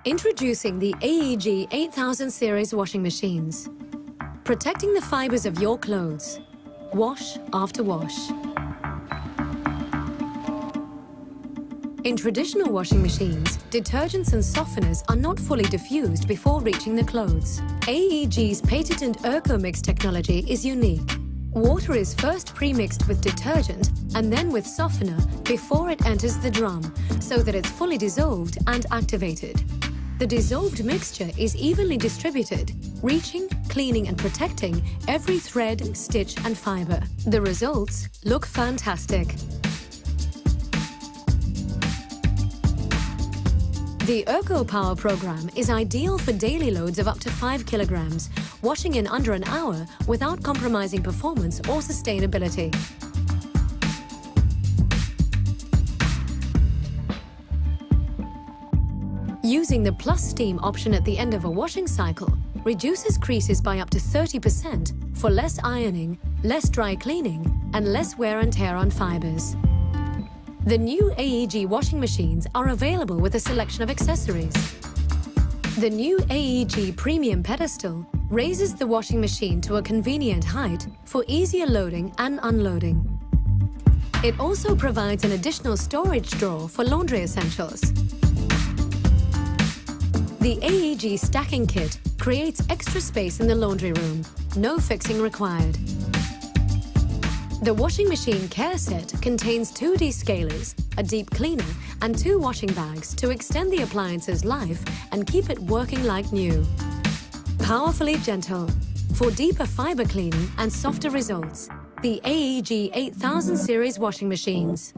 Introducing the AEG 8000 series washing machines. Protecting the fibers of your clothes. Wash after wash. In traditional washing machines, detergents and softeners are not fully diffused before reaching the clothes. AEG's patented ErcoMix technology is unique. Water is first pre-mixed with detergent and then with softener before it enters the drum, so that it's fully dissolved and activated. The dissolved mixture is evenly distributed, reaching, cleaning and protecting every thread, stitch and fiber. The results look fantastic. The Erco Power program is ideal for daily loads of up to 5 kilograms, washing in under an hour without compromising performance or sustainability. Using the plus steam option at the end of a washing cycle reduces creases by up to 30% for less ironing, less dry cleaning, and less wear and tear on fibers. The new AEG washing machines are available with a selection of accessories. The new AEG Premium Pedestal raises the washing machine to a convenient height for easier loading and unloading. It also provides an additional storage drawer for laundry essentials. The AEG stacking kit creates extra space in the laundry room. No fixing required. The washing machine care set contains 2 descalers, a deep cleaner, and 2 washing bags to extend the appliance's life and keep it working like new. Powerfully gentle. For deeper fiber cleaning and softer results, the AEG 8000 series washing machines.